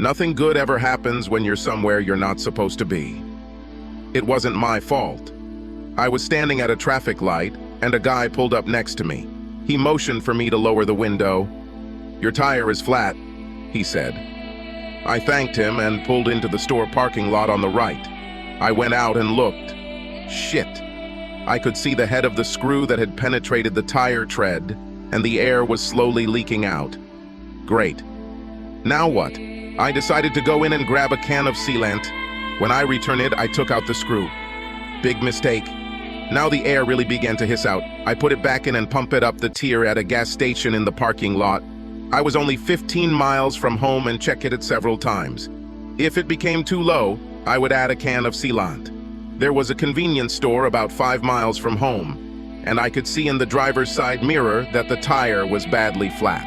Nothing good ever happens when you're somewhere you're not supposed to be. It wasn't my fault. I was standing at a traffic light, and a guy pulled up next to me. He motioned for me to lower the window. "Your tire is flat," he said. I thanked him and pulled into the store parking lot on the right. I went out and looked. Shit. I could see the head of the screw that had penetrated the tire tread, and the air was slowly leaking out. Great. Now what? I decided to go in and grab a can of sealant. When I returned it, I took out the screw. Big mistake. Now the air really began to hiss out. I put it back in and pumped it up the tier at a gas station in the parking lot. I was only 15 miles from home and checked it several times. If it became too low, I would add a can of sealant. There was a convenience store about 5 miles from home, and I could see in the driver's side mirror that the tire was badly flat.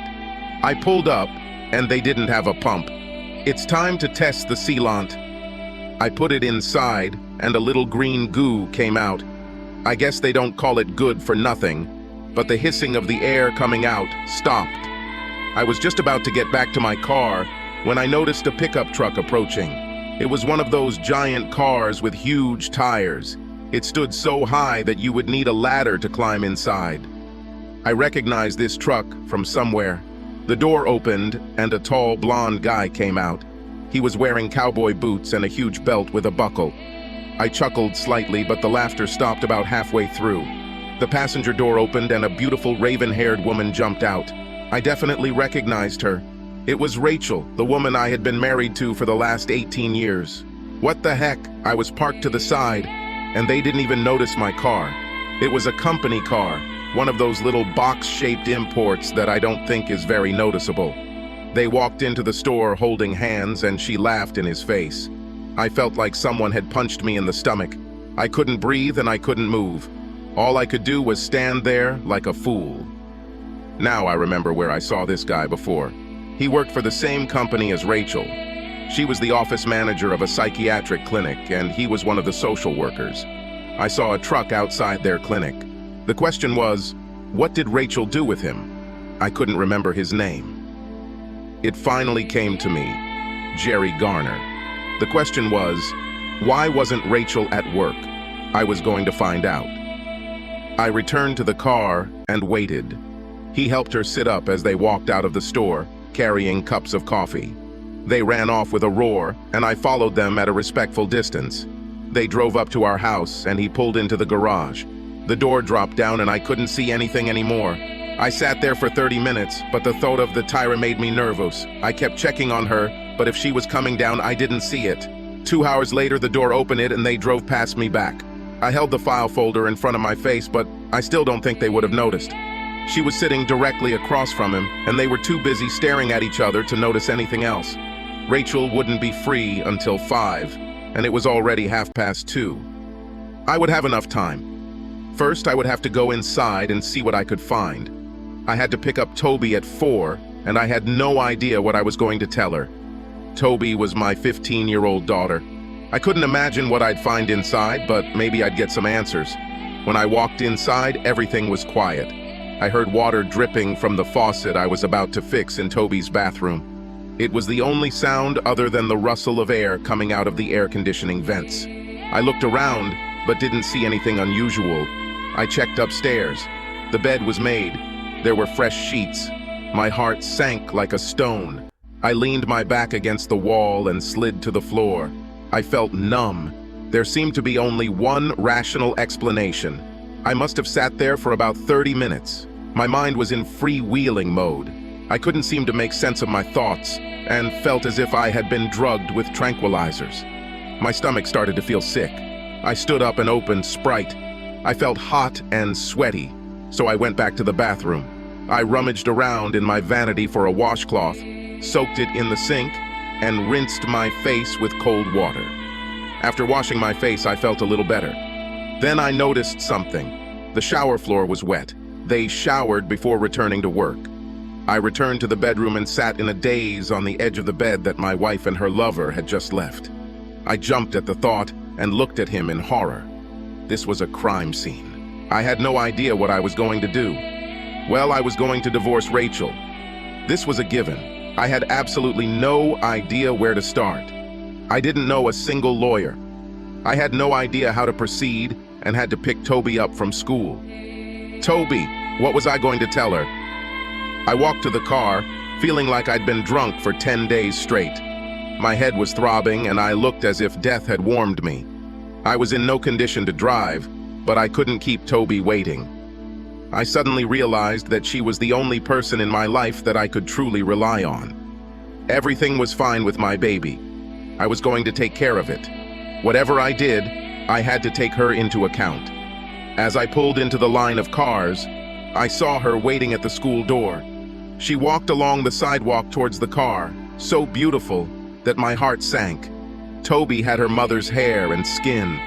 I pulled up, and they didn't have a pump. It's time to test the sealant. I put it inside, and a little green goo came out. I guess they don't call it good for nothing, but the hissing of the air coming out stopped. I was just about to get back to my car when I noticed a pickup truck approaching. It was one of those giant cars with huge tires. It stood so high that you would need a ladder to climb inside. I recognized this truck from somewhere. The door opened, and a tall, blonde guy came out. He was wearing cowboy boots and a huge belt with a buckle. I chuckled slightly, but the laughter stopped about halfway through. The passenger door opened, and a beautiful raven-haired woman jumped out. I definitely recognized her. It was Rachel, the woman I had been married to for the last 18 years. What the heck? I was parked to the side, and they didn't even notice my car. It was a company car, one of those little box-shaped imports that I don't think is very noticeable. They walked into the store holding hands, and she laughed in his face. I felt like someone had punched me in the stomach. I couldn't breathe and I couldn't move. All I could do was stand there like a fool. Now I remember where I saw this guy before. He worked for the same company as Rachel. She was the office manager of a psychiatric clinic, and he was one of the social workers. I saw a truck outside their clinic. The question was, what did Rachel do with him? I couldn't remember his name. It finally came to me, Jerry Garner. The question was, why wasn't Rachel at work? I was going to find out. I returned to the car and waited. He helped her sit up as they walked out of the store, carrying cups of coffee. They ran off with a roar, and I followed them at a respectful distance. They drove up to our house, and he pulled into the garage. The door dropped down, and I couldn't see anything anymore. I sat there for 30 minutes, but the thought of the tire made me nervous. I kept checking on her, but if she was coming down, I didn't see it. 2 hours later, the door opened and they drove past me back. I held the file folder in front of my face, but I still don't think they would have noticed. She was sitting directly across from him, and they were too busy staring at each other to notice anything else. Rachel wouldn't be free until 5, and it was already 2:30. I would have enough time. First, I would have to go inside and see what I could find. I had to pick up Toby at 4, and I had no idea what I was going to tell her. Toby was my 15-year-old daughter. I couldn't imagine what I'd find inside, but maybe I'd get some answers. When I walked inside, everything was quiet. I heard water dripping from the faucet I was about to fix in Toby's bathroom. It was the only sound other than the rustle of air coming out of the air conditioning vents. I looked around, but didn't see anything unusual. I checked upstairs. The bed was made. There were fresh sheets. My heart sank like a stone. I leaned my back against the wall and slid to the floor. I felt numb. There seemed to be only one rational explanation. I must have sat there for about 30 minutes. My mind was in freewheeling mode. I couldn't seem to make sense of my thoughts, and felt as if I had been drugged with tranquilizers. My stomach started to feel sick. I stood up and opened Sprite. I felt hot and sweaty, so I went back to the bathroom. I rummaged around in my vanity for a washcloth, soaked it in the sink, and rinsed my face with cold water. After washing my face, I felt a little better. Then I noticed something. The shower floor was wet. They showered before returning to work. I returned to the bedroom and sat in a daze on the edge of the bed that my wife and her lover had just left. I jumped at the thought and looked at him in horror. This was a crime scene. I had no idea what I was going to do. Well, I was going to divorce Rachel. This was a given. I had absolutely no idea where to start. I didn't know a single lawyer. I had no idea how to proceed and had to pick Toby up from school. Toby, what was I going to tell her? I walked to the car, feeling like I'd been drunk for 10 days straight. My head was throbbing and I looked as if death had warmed me. I was in no condition to drive, but I couldn't keep Toby waiting. I suddenly realized that she was the only person in my life that I could truly rely on. Everything was fine with my baby. I was going to take care of it. Whatever I did, I had to take her into account. As I pulled into the line of cars, I saw her waiting at the school door. She walked along the sidewalk towards the car, so beautiful that my heart sank. Toby had her mother's hair and skin,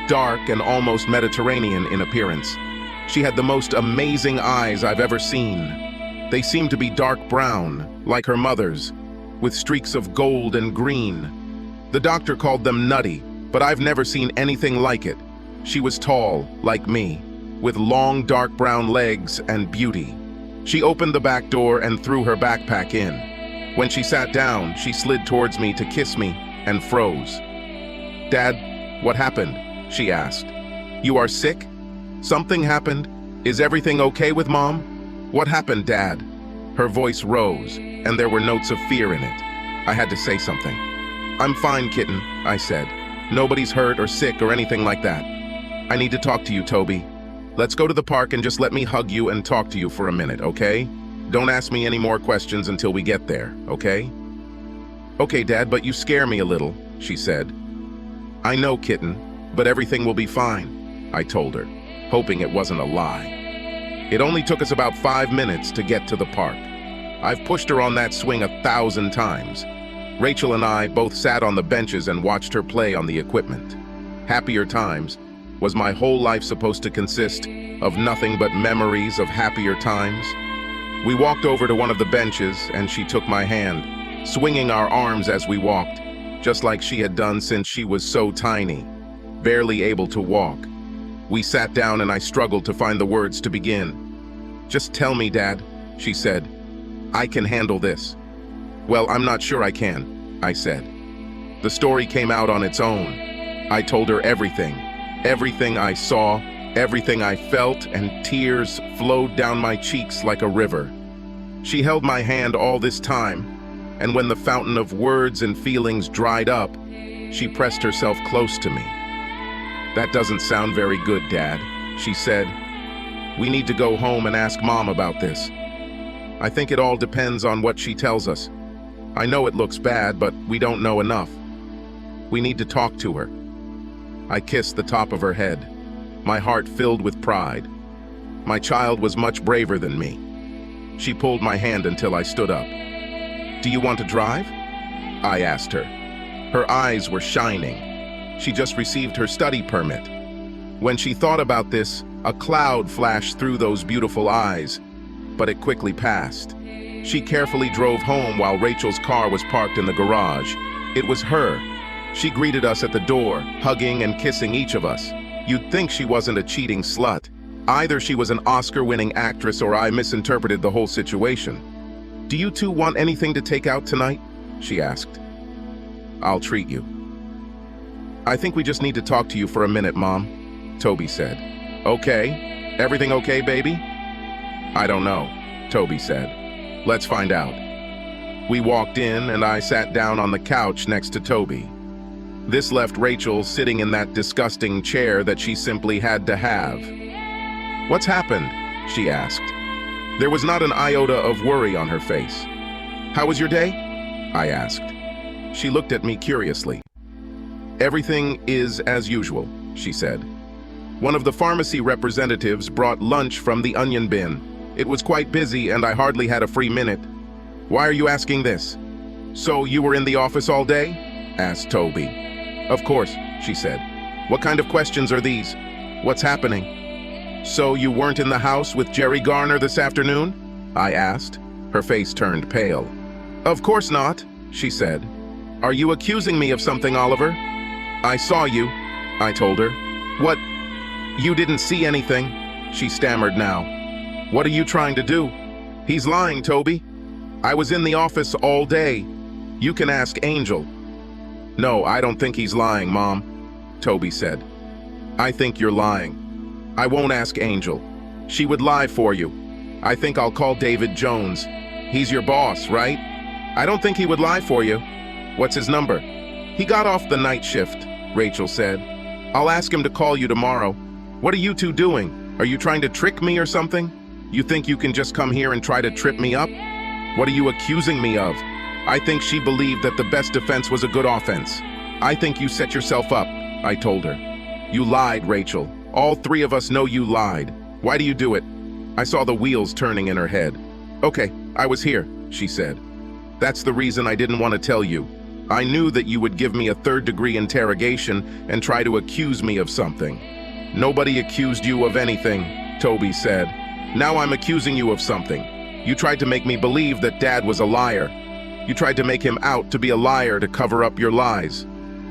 dark and almost Mediterranean in appearance. She had the most amazing eyes I've ever seen. They seemed to be dark brown, like her mother's, with streaks of gold and green. The doctor called them nutty, but I've never seen anything like it. She was tall, like me, with long dark brown legs and beauty. She opened the back door and threw her backpack in. When she sat down, she slid towards me to kiss me and froze. "Dad, what happened?" she asked. "You are sick? Something happened? Is everything okay with Mom?" "What happened, Dad?" Her voice rose, and there were notes of fear in it. I had to say something. "I'm fine, kitten," I said. "Nobody's hurt or sick or anything like that. I need to talk to you, Toby. Let's go to the park and just let me hug you and talk to you for a minute, okay? Don't ask me any more questions until we get there, okay?" "Okay, Dad, but you scare me a little," she said. "I know, kitten, but everything will be fine," I told her, hoping it wasn't a lie. It only took us about 5 minutes to get to the park. I've pushed her on that swing 1,000 times. Rachel and I both sat on the benches and watched her play on the equipment. Happier times. Was my whole life supposed to consist of nothing but memories of happier times? We walked over to one of the benches and she took my hand, swinging our arms as we walked, just like she had done since she was so tiny, barely able to walk. We sat down and I struggled to find the words to begin. "Just tell me, Dad," she said. "I can handle this." "Well, I'm not sure I can," I said. The story came out on its own. I told her everything I saw, everything I felt, and tears flowed down my cheeks like a river. She held my hand all this time, and when the fountain of words and feelings dried up, she pressed herself close to me. "That doesn't sound very good, Dad," she said. "We need to go home and ask Mom about this. I think it all depends on what she tells us. I know it looks bad, but we don't know enough. We need to talk to her." I kissed the top of her head, my heart filled with pride. My child was much braver than me. She pulled my hand until I stood up. "Do you want to drive?" I asked her. Her eyes were shining. She just received her study permit. When she thought about this, a cloud flashed through those beautiful eyes, but it quickly passed. She carefully drove home while Rachel's car was parked in the garage. It was her. She greeted us at the door, hugging and kissing each of us. You'd think she wasn't a cheating slut. Either she was an Oscar-winning actress or I misinterpreted the whole situation. "Do you two want anything to take out tonight?" she asked. "I'll treat you." "I think we just need to talk to you for a minute, Mom," Toby said. "Okay. Everything okay, baby?" "I don't know," Toby said. "Let's find out." We walked in and I sat down on the couch next to Toby. This left Rachel sitting in that disgusting chair that she simply had to have. "What's happened?" she asked. There was not an iota of worry on her face. "How was your day?" I asked. She looked at me curiously. "Everything is as usual," she said. "One of the pharmacy representatives brought lunch from the onion bin. It was quite busy and I hardly had a free minute." "Why are you asking this?" "So you were in the office all day?" asked Toby. "Of course," she said. "What kind of questions are these? What's happening?" "So you weren't in the house with Jerry Garner this afternoon?" I asked. Her face turned pale. "Of course not," she said. "Are you accusing me of something, Oliver?" "I saw you," I told her. "What? You didn't see anything?" She stammered now. "What are you trying to do?" "He's lying, Toby." I was in the office all day. You can ask Angel. No, I don't think he's lying, Mom, Toby said. I think you're lying. I won't ask Angel. She would lie for you. I think I'll call David Jones. He's your boss, right? I don't think he would lie for you. What's his number? He got off the night shift, Rachel said. I'll ask him to call you tomorrow. What are you two doing? Are you trying to trick me or something? You think you can just come here and try to trip me up? What are you accusing me of? I think she believed that the best defense was a good offense. I think you set yourself up, I told her. You lied, Rachel. All three of us know you lied. Why do you do it? I saw the wheels turning in her head. Okay, I was here, she said. That's the reason I didn't want to tell you. I knew that you would give me a third-degree interrogation and try to accuse me of something. Nobody accused you of anything, Toby said. Now I'm accusing you of something. You tried to make me believe that Dad was a liar. You tried to make him out to be a liar to cover up your lies.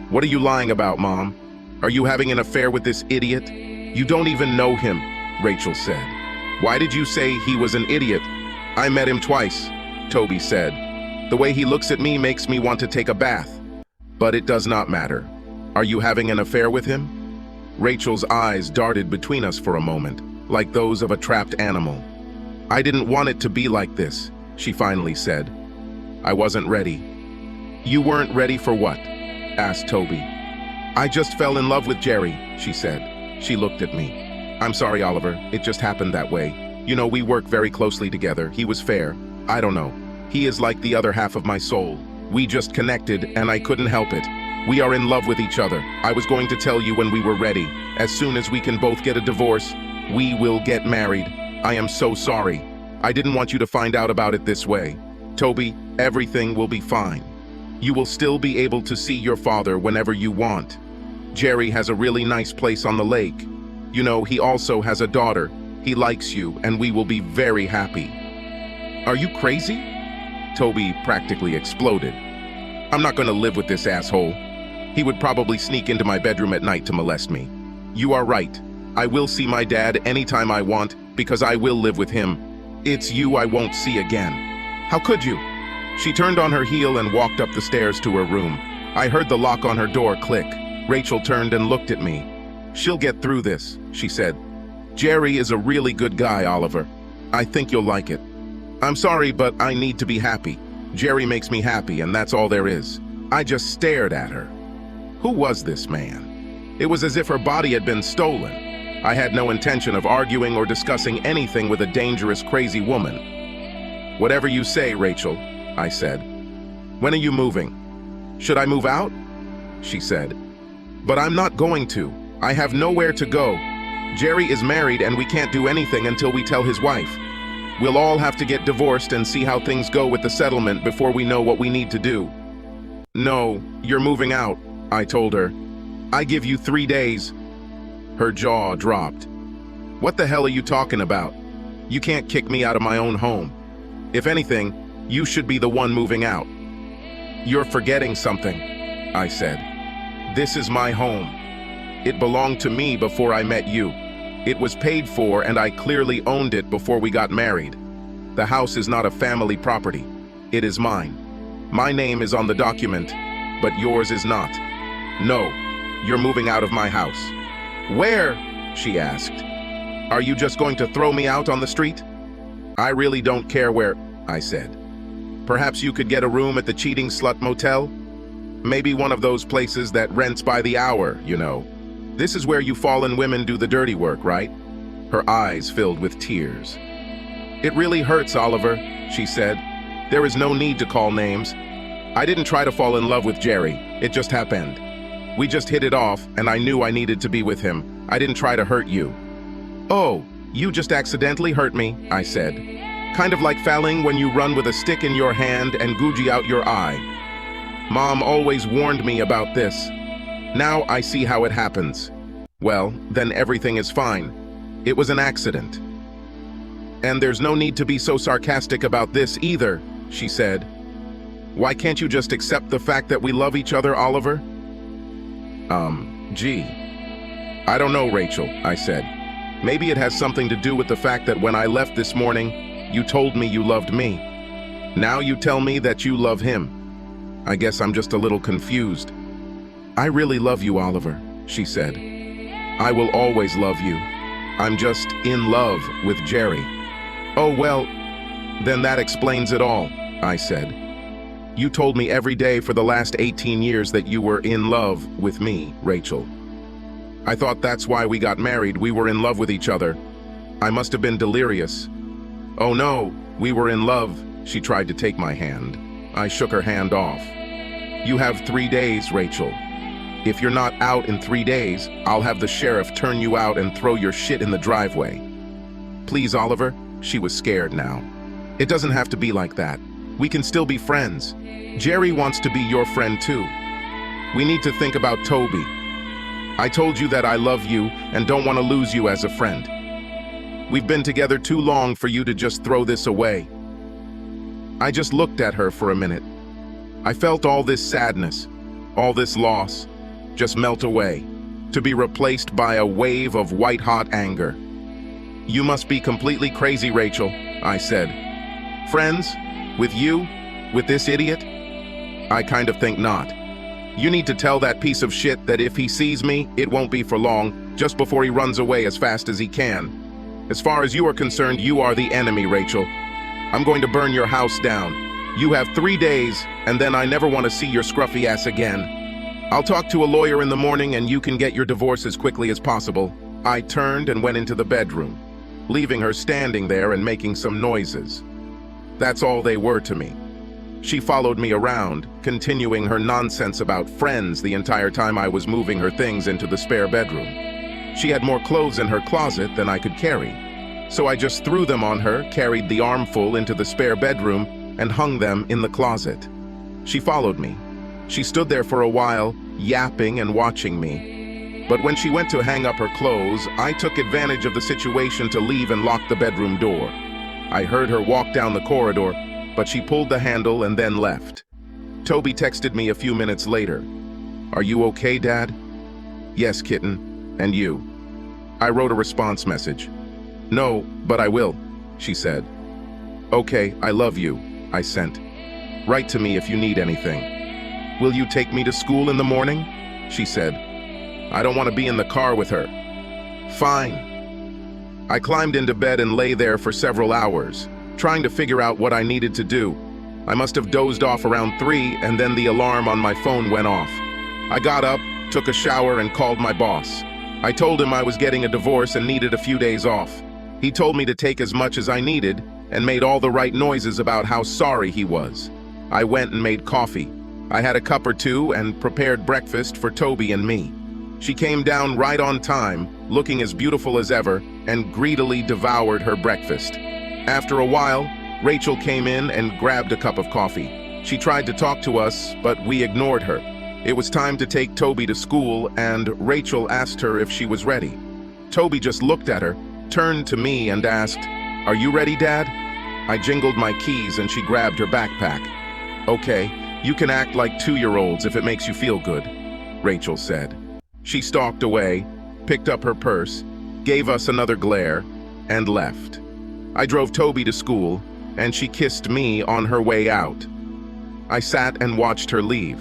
What are you lying about, Mom? Are you having an affair with this idiot? You don't even know him, Rachel said. Why did you say he was an idiot? I met him twice, Toby said. The way he looks at me makes me want to take a bath. But it does not matter. Are you having an affair with him? Rachel's eyes darted between us for a moment, like those of a trapped animal. I didn't want it to be like this, she finally said. I wasn't ready. You weren't ready for what? Asked Toby. I just fell in love with Jerry, she said. She looked at me. I'm sorry, Oliver. It just happened that way. You know, we work very closely together. He was fair. I don't know. He is like the other half of my soul. We just connected, and I couldn't help it. We are in love with each other. I was going to tell you when we were ready. As soon as we can both get a divorce, we will get married. I am so sorry. I didn't want you to find out about it this way. Toby, everything will be fine. You will still be able to see your father whenever you want. Jerry has a really nice place on the lake. You know, he also has a daughter. He likes you, and we will be very happy. Are you crazy? Toby practically exploded. I'm not going to live with this asshole. He would probably sneak into my bedroom at night to molest me. You are right. I will see my dad anytime I want because I will live with him. It's you I won't see again. How could you? She turned on her heel and walked up the stairs to her room. I heard the lock on her door click. Rachel turned and looked at me. She'll get through this, she said. Jerry is a really good guy, Oliver. I think you'll like it. I'm sorry, but I need to be happy. Jerry makes me happy, and that's all there is. I just stared at her. Who was this man? It was as if her body had been stolen. I had no intention of arguing or discussing anything with a dangerous, crazy woman. Whatever you say, Rachel, I said. When are you moving? Should I move out? She said. But I'm not going to. I have nowhere to go. Jerry is married and we can't do anything until we tell his wife. We'll all have to get divorced and see how things go with the settlement before we know what we need to do. No, you're moving out, I told her. I give you 3 days. Her jaw dropped. What the hell are you talking about? You can't kick me out of my own home. If anything, you should be the one moving out. You're forgetting something, I said. This is my home. It belonged to me before I met you. It was paid for and I clearly owned it before we got married. The house is not a family property. It is mine. My name is on the document, but yours is not. No, you're moving out of my house. Where? She asked. Are you just going to throw me out on the street? I really don't care where, I said. Perhaps you could get a room at the Cheating Slut Motel? Maybe one of those places that rents by the hour, you know. This is where you fallen women do the dirty work, right? Her eyes filled with tears. It really hurts, Oliver, she said. There is no need to call names. I didn't try to fall in love with Jerry. It just happened. We just hit it off, and I knew I needed to be with him. I didn't try to hurt you. Oh, you just accidentally hurt me, I said. Kind of like falling when you run with a stick in your hand and googie out your eye. Mom always warned me about this. Now I see how it happens. Well, then everything is fine. It was an accident. And there's no need to be so sarcastic about this either, she said. Why can't you just accept the fact that we love each other, Oliver? Gee. I don't know, Rachel, I said. Maybe it has something to do with the fact that when I left this morning, you told me you loved me. Now you tell me that you love him. I guess I'm just a little confused. I really love you, Oliver, she said. I will always love you. I'm just in love with Jerry. Oh, well, then that explains it all, I said. You told me every day for the last 18 years that you were in love with me, Rachel. I thought that's why we got married. We were in love with each other. I must have been delirious. Oh no, we were in love. She tried to take my hand. I shook her hand off. You have 3 days, Rachel. If you're not out in 3 days, I'll have the sheriff turn you out and throw your shit in the driveway. Please, Oliver. She was scared now. It doesn't have to be like that. We can still be friends. Jerry wants to be your friend too. We need to think about Toby. I told you that I love you and don't want to lose you as a friend. We've been together too long for you to just throw this away. I just looked at her for a minute. I felt all this sadness, all this loss, just melt away, to be replaced by a wave of white-hot anger. You must be completely crazy, Rachel, I said. Friends? With you? With this idiot? I kind of think not. You need to tell that piece of shit that if he sees me, it won't be for long, just before he runs away as fast as he can. As far as you are concerned, you are the enemy, Rachel. I'm going to burn your house down. You have 3 days, and then I never want to see your scruffy ass again. I'll talk to a lawyer in the morning and you can get your divorce as quickly as possible. I turned and went into the bedroom, leaving her standing there and making some noises. That's all they were to me. She followed me around, continuing her nonsense about friends the entire time I was moving her things into the spare bedroom. She had more clothes in her closet than I could carry, so I just threw them on her, carried the armful into the spare bedroom, and hung them in the closet. She followed me. She stood there for a while, yapping and watching me. But when she went to hang up her clothes, I took advantage of the situation to leave and lock the bedroom door. I heard her walk down the corridor, but she pulled the handle and then left. Toby texted me a few minutes later. Are you okay, Dad? Yes, kitten. And you? I wrote a response message. No, but I will, she said. Okay, I love you, I sent. Write to me if you need anything. Will you take me to school in the morning? She said. I don't want to be in the car with her. Fine. I climbed into bed and lay there for several hours, trying to figure out what I needed to do. I must have dozed off around 3 and then the alarm on my phone went off. I got up, took a shower and called my boss. I told him I was getting a divorce and needed a few days off. He told me to take as much as I needed and made all the right noises about how sorry he was. I went and made coffee. I had a cup or two and prepared breakfast for Toby and me. She came down right on time, looking as beautiful as ever, and greedily devoured her breakfast. After a while, Rachel came in and grabbed a cup of coffee. She tried to talk to us, but we ignored her. It was time to take Toby to school, and Rachel asked her if she was ready. Toby just looked at her, turned to me and asked, "Are you ready, Dad?" I jingled my keys and she grabbed her backpack. "Okay, you can act like 2-year-olds if it makes you feel good," Rachel said. She stalked away, picked up her purse, gave us another glare, and left. I drove Toby to school, and she kissed me on her way out. I sat and watched her leave.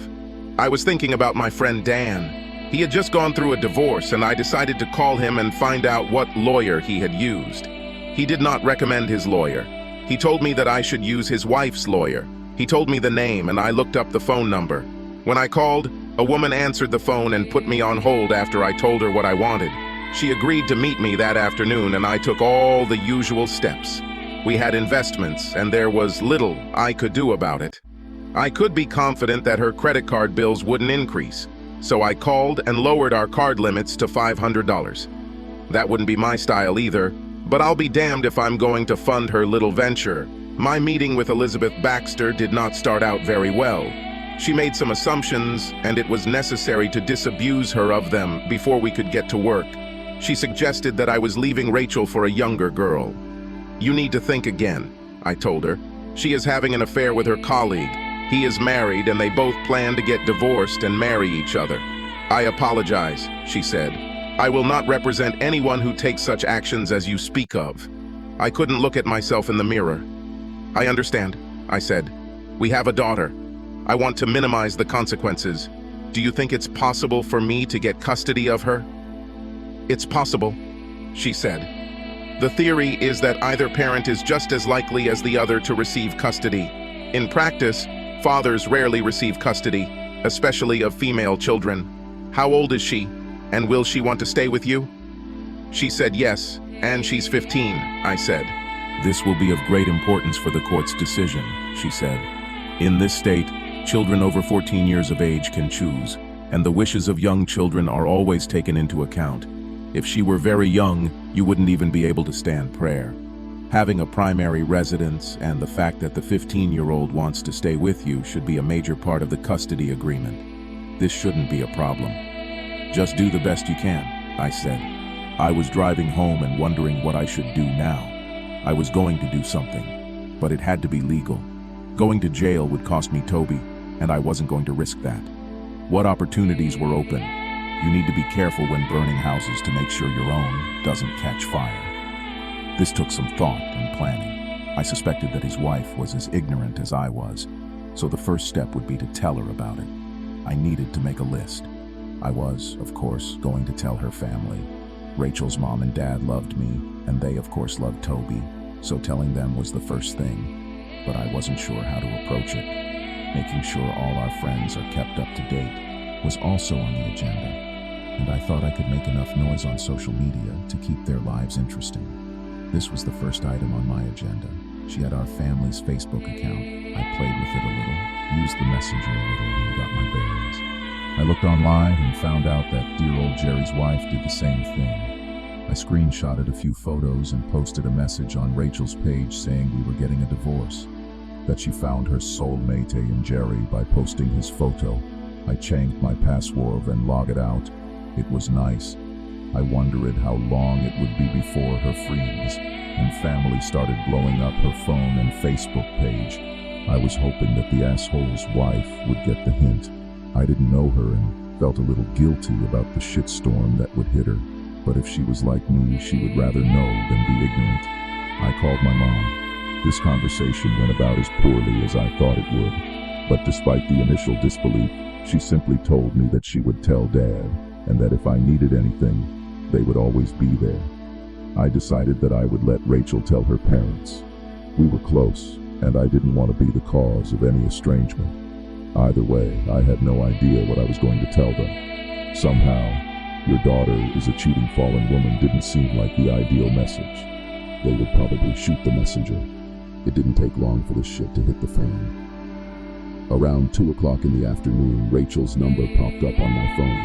I was thinking about my friend Dan. He had just gone through a divorce, and I decided to call him and find out what lawyer he had used. He did not recommend his lawyer. He told me that I should use his wife's lawyer. He told me the name, and I looked up the phone number. When I called, a woman answered the phone and put me on hold after I told her what I wanted. She agreed to meet me that afternoon, and I took all the usual steps. We had investments, and there was little I could do about it. I could be confident that her credit card bills wouldn't increase, so I called and lowered our card limits to $500. That wouldn't be my style either, but I'll be damned if I'm going to fund her little venture. My meeting with Elizabeth Baxter did not start out very well. She made some assumptions, and it was necessary to disabuse her of them before we could get to work. She suggested that I was leaving Rachel for a younger girl. "You need to think again," I told her. "She is having an affair with her colleague. He is married, and they both plan to get divorced and marry each other." "I apologize," she said. "I will not represent anyone who takes such actions as you speak of." I couldn't look at myself in the mirror. "I understand. I said. "We have a daughter. I want to minimize the consequences. Do you think it's possible for me to get custody of her?" "It's possible," she said. "The theory is that either parent is just as likely as the other to receive custody. In practice, fathers rarely receive custody, especially of female children. How old is she, and will she want to stay with you?" She said yes, and she's 15, I said. "This will be of great importance for the court's decision," she said. "In this state, children over 14 years of age can choose, and the wishes of young children are always taken into account. If she were very young, you wouldn't even be able to stand prayer. Having a primary residence and the fact that the 15-year-old wants to stay with you should be a major part of the custody agreement. This shouldn't be a problem. Just do the best you can," I said. I was driving home and wondering what I should do now. I was going to do something, but it had to be legal. Going to jail would cost me Toby, and I wasn't going to risk that. What opportunities were open? You need to be careful when burning houses to make sure your own doesn't catch fire. This took some thought and planning. I suspected that his wife was as ignorant as I was, so the first step would be to tell her about it. I needed to make a list. I was, of course, going to tell her family. Rachel's mom and dad loved me, and they, of course, loved Toby, so telling them was the first thing. But I wasn't sure how to approach it. Making sure all our friends are kept up to date was also on the agenda, and I thought I could make enough noise on social media to keep their lives interesting. This was the first item on my agenda. She had our family's Facebook account. I played with it a little, used the messenger a little, and got my bearings. I looked online and found out that dear old Jerry's wife did the same thing. I screenshotted a few photos and posted a message on Rachel's page saying we were getting a divorce, that she found her soulmate in Jerry by posting his photo. I changed my password and logged out. It was nice. I wondered how long it would be before her freeze and family started blowing up her phone and Facebook page. I was hoping that the asshole's wife would get the hint. I didn't know her and felt a little guilty about the shitstorm that would hit her. But if she was like me, she would rather know than be ignorant. I called my mom. This conversation went about as poorly as I thought it would. But despite the initial disbelief, she simply told me that she would tell Dad, and that if I needed anything, they would always be there. I decided that I would let Rachel tell her parents. We were close, and I didn't want to be the cause of any estrangement. Either way, I had no idea what I was going to tell them. Somehow, your daughter is a cheating fallen woman didn't seem like the ideal message. They would probably shoot the messenger. It didn't take long for the shit to hit the fan. Around 2 o'clock in the afternoon, Rachel's number popped up on my phone.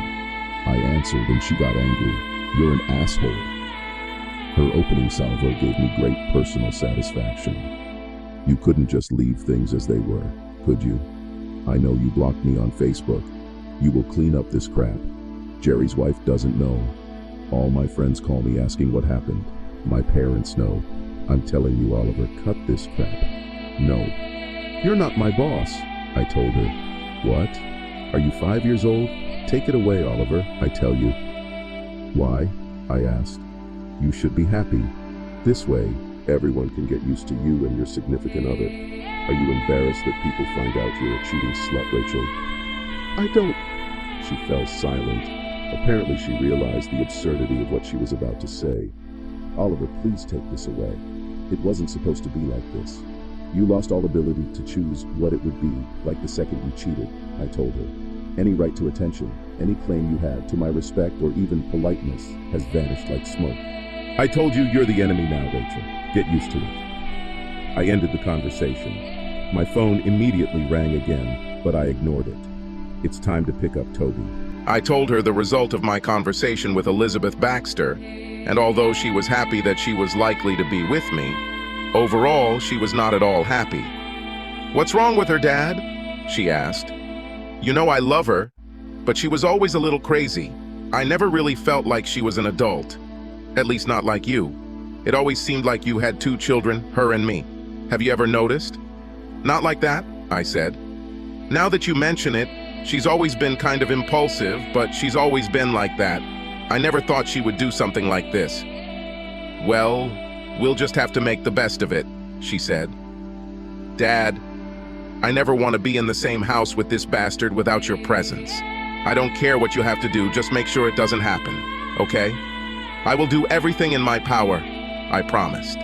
I answered and she got angry. "You're an asshole." Her opening salvo gave me great personal satisfaction. "You couldn't just leave things as they were, could you? I know you blocked me on Facebook. You will clean up this crap. Jerry's wife doesn't know. All my friends call me asking what happened. My parents know. I'm telling you, Oliver, cut this crap." "No. You're not my boss," I told her. "What? Are you 5 years old? Take it away, Oliver, I tell you." "Why?" I asked. "You should be happy. This way, everyone can get used to you and your significant other. Are you embarrassed that people find out you're a cheating slut, Rachel?" "I don't." She fell silent. Apparently she realized the absurdity of what she was about to say. "Oliver, please take this away. It wasn't supposed to be like this. You lost all ability to choose what it would be, like the second you cheated," I told her. "Any right to attention, any claim you had to my respect or even politeness has vanished like smoke. I told you you're the enemy now, Rachel. Get used to it." I ended the conversation. My phone immediately rang again, but I ignored it. It's time to pick up Toby. I told her the result of my conversation with Elizabeth Baxter, and although she was happy that she was likely to be with me, overall she was not at all happy. "What's wrong with her, Dad?" she asked. "You know I love her, but she was always a little crazy. I never really felt like she was an adult. At least not like you. It always seemed like you had 2 children, her and me. Have you ever noticed?" "Not like that," I said. "Now that you mention it, she's always been kind of impulsive, but she's always been like that. I never thought she would do something like this." "Well, we'll just have to make the best of it," she said. "Dad, I never want to be in the same house with this bastard without your presence. I don't care what you have to do, just make sure it doesn't happen, okay? I will do everything in my power, I promised.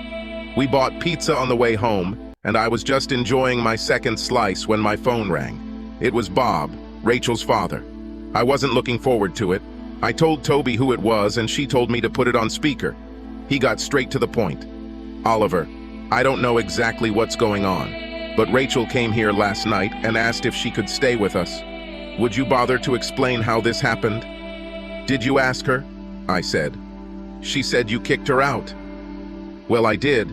We bought pizza on the way home, and I was just enjoying my second slice when my phone rang. It was Bob, Rachel's father. I wasn't looking forward to it. I told Toby who it was, and she told me to put it on speaker. He got straight to the point. Oliver, I don't know exactly what's going on, but Rachel came here last night and asked if she could stay with us. Would you bother to explain how this happened? Did you ask her? I said. She said you kicked her out. Well, I did.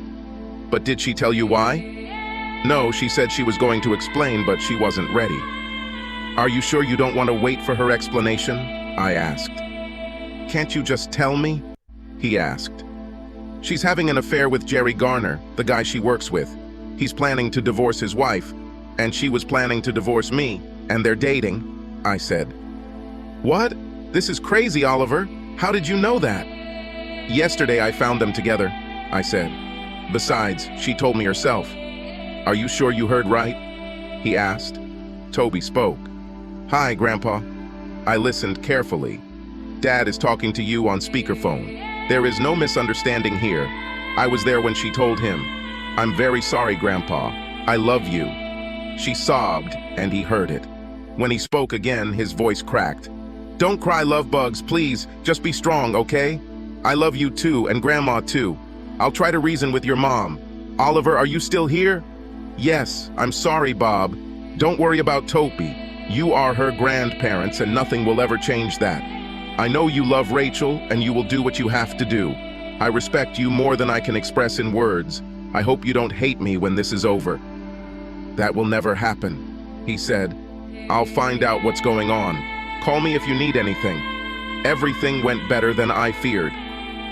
But did she tell you why? No, she said she was going to explain, but she wasn't ready. Are you sure you don't want to wait for her explanation? I asked. Can't you just tell me? He asked. She's having an affair with Jerry Garner, the guy she works with. He's planning to divorce his wife, and she was planning to divorce me, and they're dating, I said. What? This is crazy, Oliver. How did you know that? Yesterday I found them together, I said. Besides, she told me herself. Are you sure you heard right? He asked. Toby spoke. Hi, Grandpa. I listened carefully. Dad is talking to you on speakerphone. There is no misunderstanding here. I was there when she told him. I'm very sorry, Grandpa. I love you. She sobbed, and he heard it. When he spoke again, his voice cracked. Don't cry, love bugs, please. Just be strong, okay? I love you too, and Grandma too. I'll try to reason with your mom. Oliver, are you still here? Yes, I'm sorry, Bob. Don't worry about Toby. You are her grandparents, and nothing will ever change that. I know you love Rachel, and you will do what you have to do. I respect you more than I can express in words. I hope you don't hate me when this is over. That will never happen, he said. I'll find out what's going on. Call me if you need anything. Everything went better than I feared.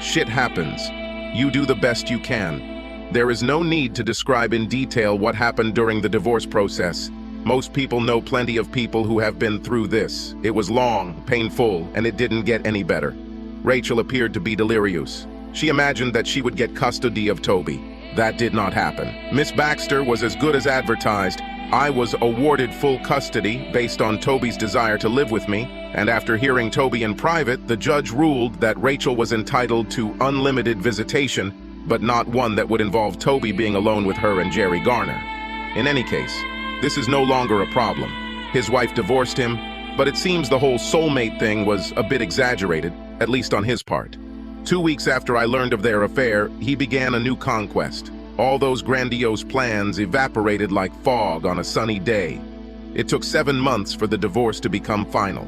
Shit happens. You do the best you can. There is no need to describe in detail what happened during the divorce process. Most people know plenty of people who have been through this. It was long, painful, and it didn't get any better. Rachel appeared to be delirious. She imagined that she would get custody of Toby. That did not happen. Miss Baxter was as good as advertised. I was awarded full custody based on Toby's desire to live with me, and after hearing Toby in private, the judge ruled that Rachel was entitled to unlimited visitation, but not one that would involve Toby being alone with her and Jerry Garner. In any case, this is no longer a problem. His wife divorced him, but it seems the whole soulmate thing was a bit exaggerated, at least on his part. 2 weeks after I learned of their affair, he began a new conquest. All those grandiose plans evaporated like fog on a sunny day. It took 7 months for the divorce to become final.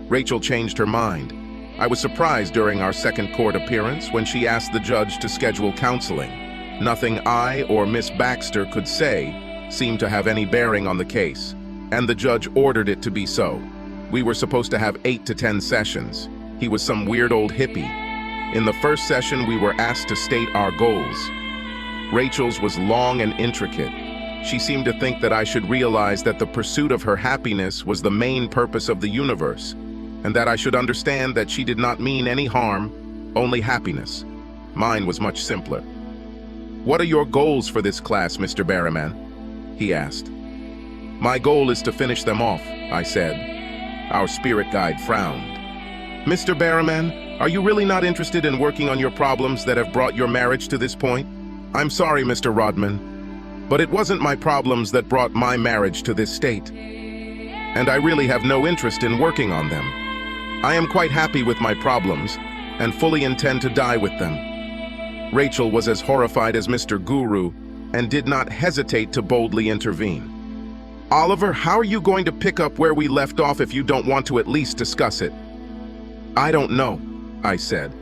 Rachel changed her mind. I was surprised during our second court appearance when she asked the judge to schedule counseling. Nothing I or Miss Baxter could say seemed to have any bearing on the case, and the judge ordered it to be so. We were supposed to have 8 to 10 sessions. He was some weird old hippie. In the first session, we were asked to state our goals. Rachel's was long and intricate. She seemed to think that I should realize that the pursuit of her happiness was the main purpose of the universe, and that I should understand that she did not mean any harm, only happiness. Mine was much simpler. What are your goals for this class, Mr. Barrowman? He asked. My goal is to finish them off, I said. Our spirit guide frowned. Mr. Barrowman, are you really not interested in working on your problems that have brought your marriage to this point? I'm sorry, Mr. Rodman, but it wasn't my problems that brought my marriage to this state. And I really have no interest in working on them. I am quite happy with my problems and fully intend to die with them. Rachel was as horrified as Mr. Guru and did not hesitate to boldly intervene. Oliver, how are you going to pick up where we left off if you don't want to at least discuss it? I don't know, I said.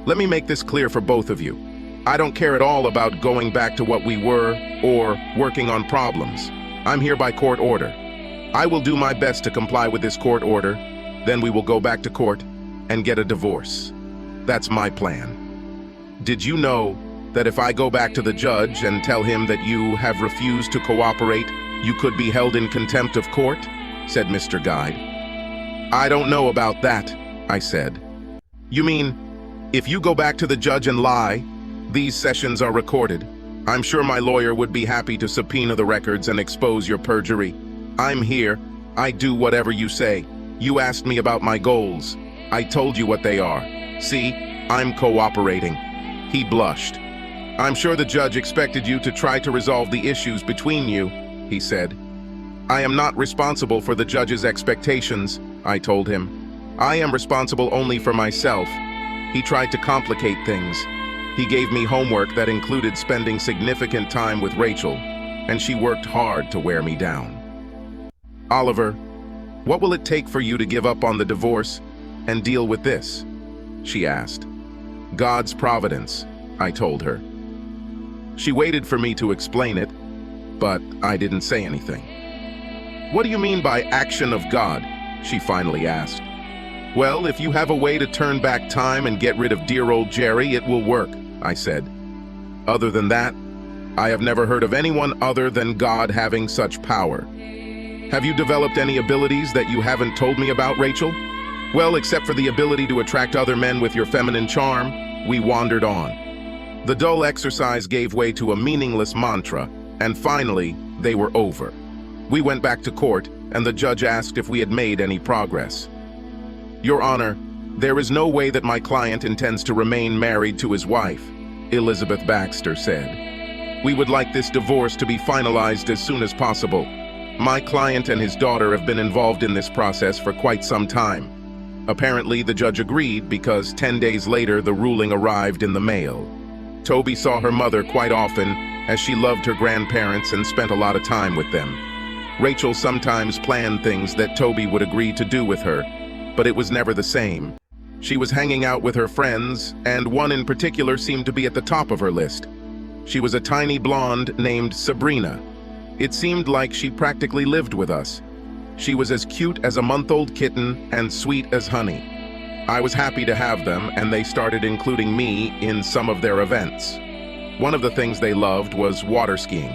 Let me make this clear for both of you. I don't care at all about going back to what we were or working on problems. I'm here by court order. I will do my best to comply with this court order, then we will go back to court and get a divorce. That's my plan. Did you know that if I go back to the judge and tell him that you have refused to cooperate, you could be held in contempt of court? Said Mr. Guide. I don't know about that, I said. You mean, if you go back to the judge and lie, these sessions are recorded. I'm sure my lawyer would be happy to subpoena the records and expose your perjury. I'm here. I do whatever you say. You asked me about my goals. I told you what they are. See, I'm cooperating." He blushed. "I'm sure the judge expected you to try to resolve the issues between you," he said. "I am not responsible for the judge's expectations," I told him. "I am responsible only for myself." He tried to complicate things. He gave me homework that included spending significant time with Rachel, and she worked hard to wear me down. "Oliver, what will it take for you to give up on the divorce and deal with this?" she asked. "God's providence," I told her. She waited for me to explain it, but I didn't say anything. "What do you mean by action of God?" she finally asked. "Well, if you have a way to turn back time and get rid of dear old Jerry, it will work," I said. "Other than that, I have never heard of anyone other than God having such power. Have you developed any abilities that you haven't told me about, Rachel?" "Well, except for the ability to attract other men with your feminine charm," we wandered on. The dull exercise gave way to a meaningless mantra, and finally, they were over. We went back to court, and the judge asked if we had made any progress. "Your Honor, there is no way that my client intends to remain married to his wife," Elizabeth Baxter said. "We would like this divorce to be finalized as soon as possible. My client and his daughter have been involved in this process for quite some time." Apparently, the judge agreed because 10 days later, the ruling arrived in the mail. Toby saw her mother quite often, as she loved her grandparents and spent a lot of time with them. Rachel sometimes planned things that Toby would agree to do with her, but it was never the same. She was hanging out with her friends, and one in particular seemed to be at the top of her list. She was a tiny blonde named Sabrina. It seemed like she practically lived with us. She was as cute as a month-old kitten and sweet as honey. I was happy to have them, and they started including me in some of their events. One of the things they loved was water skiing.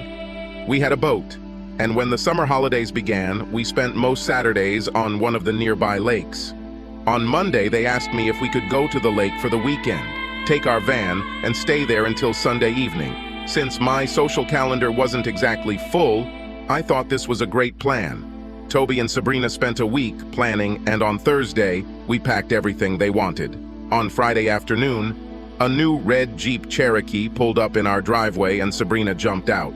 We had a boat, and when the summer holidays began, we spent most Saturdays on one of the nearby lakes. On Monday, they asked me if we could go to the lake for the weekend, take our van, and stay there until Sunday evening. Since my social calendar wasn't exactly full, I thought this was a great plan. Toby and Sabrina spent a week planning, and on Thursday, we packed everything they wanted. On Friday afternoon, a new red Jeep Cherokee pulled up in our driveway and Sabrina jumped out.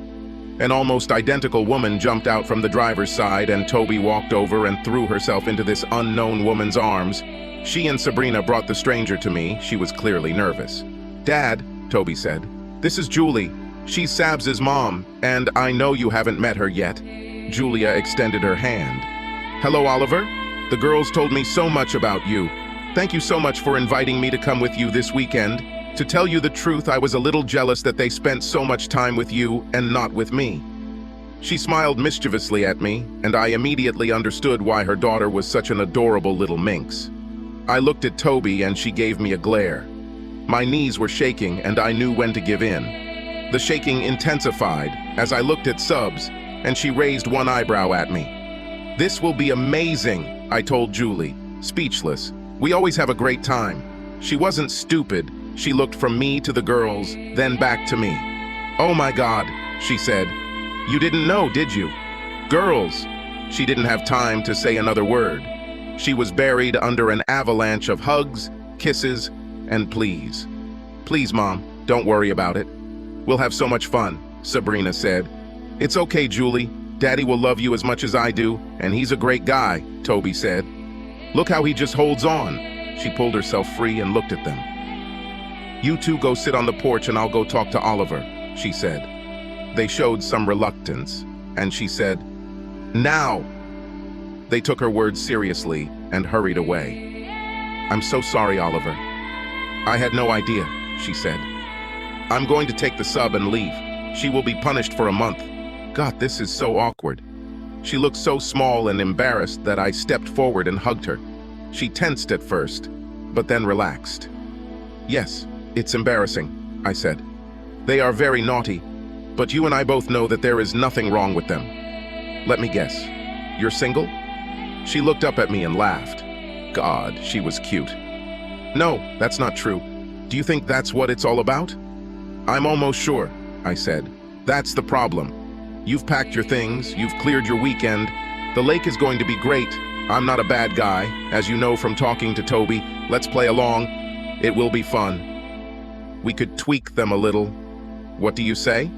An almost identical woman jumped out from the driver's side, and Toby walked over and threw herself into this unknown woman's arms. She and Sabrina brought the stranger to me. She was clearly nervous. "Dad," Toby said, "this is Julie. She's Sabs' mom, and I know you haven't met her yet." Julia extended her hand. "Hello, Oliver. The girls told me so much about you. Thank you so much for inviting me to come with you this weekend. To tell you the truth, I was a little jealous that they spent so much time with you and not with me." She smiled mischievously at me, and I immediately understood why her daughter was such an adorable little minx. I looked at Toby, and she gave me a glare. My knees were shaking, and I knew when to give in. The shaking intensified as I looked at Subs, and she raised one eyebrow at me. "This will be amazing," I told Julie, speechless. "We always have a great time." She wasn't stupid. She looked from me to the girls, then back to me. "Oh my God," she said. "You didn't know, did you? Girls." She didn't have time to say another word. She was buried under an avalanche of hugs, kisses, and pleas. "Please, Mom, don't worry about it. We'll have so much fun," Sabrina said. "It's okay, Julie. Daddy will love you as much as I do, and he's a great guy," Toby said. "Look how he just holds on." She pulled herself free and looked at them. "You two go sit on the porch and I'll go talk to Oliver," she said. They showed some reluctance, and she said, "Now!" They took her words seriously and hurried away. "I'm so sorry, Oliver. I had no idea," she said. "I'm going to take the sub and leave. She will be punished for a month." God, this is so awkward. She looked so small and embarrassed that I stepped forward and hugged her. She tensed at first, but then relaxed. "Yes, it's embarrassing," I said. "They are very naughty, but you and I both know that there is nothing wrong with them. Let me guess, you're single?" She looked up at me and laughed. God, she was cute. "No, that's not true. Do you think that's what it's all about?" "I'm almost sure," I said. That's the problem. You've packed your things, you've cleared your weekend. The lake is going to be great. I'm not a bad guy, as you know from talking to Toby. Let's play along. It will be fun. We could tweak them a little. What do you say?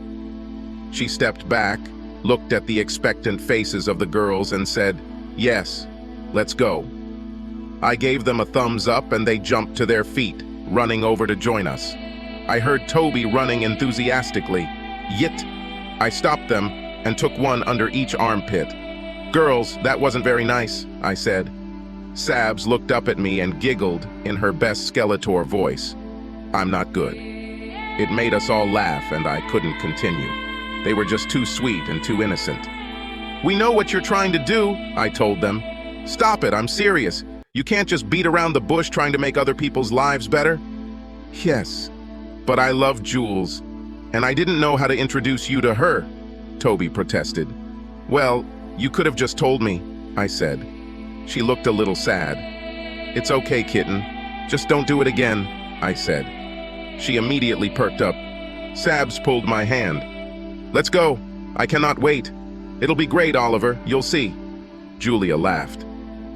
She stepped back, looked at the expectant faces of the girls and said, "Yes, let's go." I gave them a thumbs up and they jumped to their feet, running over to join us. I heard Toby running enthusiastically. "Yit!" I stopped them and took one under each armpit. "Girls, that wasn't very nice," I said. Sabs looked up at me and giggled in her best Skeletor voice. "I'm not good." It made us all laugh and I couldn't continue. They were just too sweet and too innocent. "We know what you're trying to do," I told them. "Stop it, I'm serious. You can't just beat around the bush trying to make other people's lives better." "Yes, but I love Jules, and I didn't know how to introduce you to her," Toby protested. "Well, you could have just told me," I said. She looked a little sad. "It's okay, kitten. Just don't do it again," I said. She immediately perked up. Sabs pulled my hand. "Let's go. I cannot wait. It'll be great, Oliver. You'll see." Julia laughed.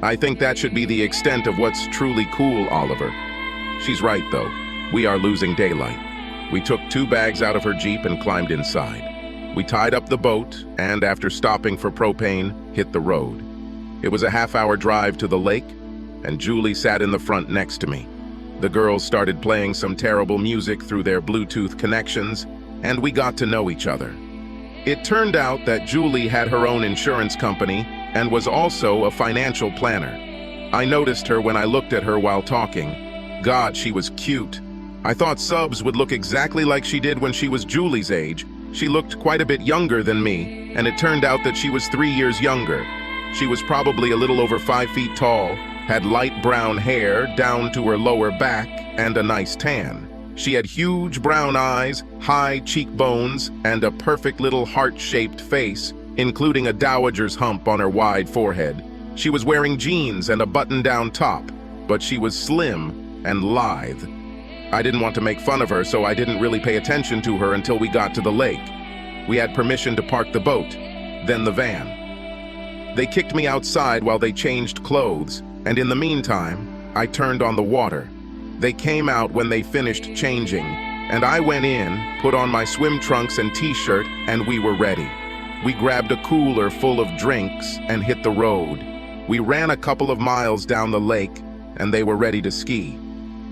"I think that should be the extent of what's truly cool, Oliver." She's right, though. We are losing daylight. We took 2 bags out of her Jeep and climbed inside. We tied up the boat and, after stopping for propane, hit the road. It was a half-hour drive to the lake, and Julie sat in the front next to me. The girls started playing some terrible music through their Bluetooth connections, and we got to know each other. It turned out that Julie had her own insurance company and was also a financial planner. I noticed her when I looked at her while talking. God, she was cute. I thought Subs would look exactly like she did when she was Julie's age. She looked quite a bit younger than me, and it turned out that she was 3 years younger. She was probably a little over 5 feet tall, had light brown hair down to her lower back, and a nice tan. She had huge brown eyes, high cheekbones, and a perfect little heart-shaped face, including a dowager's hump on her wide forehead. She was wearing jeans and a button-down top, but she was slim and lithe. I didn't want to make fun of her, so I didn't really pay attention to her until we got to the lake. We had permission to park the boat, then the van. They kicked me outside while they changed clothes, and in the meantime, I turned on the water. They came out when they finished changing, and I went in, put on my swim trunks and t-shirt, and we were ready. We grabbed a cooler full of drinks and hit the road. We ran a couple of miles down the lake, and they were ready to ski.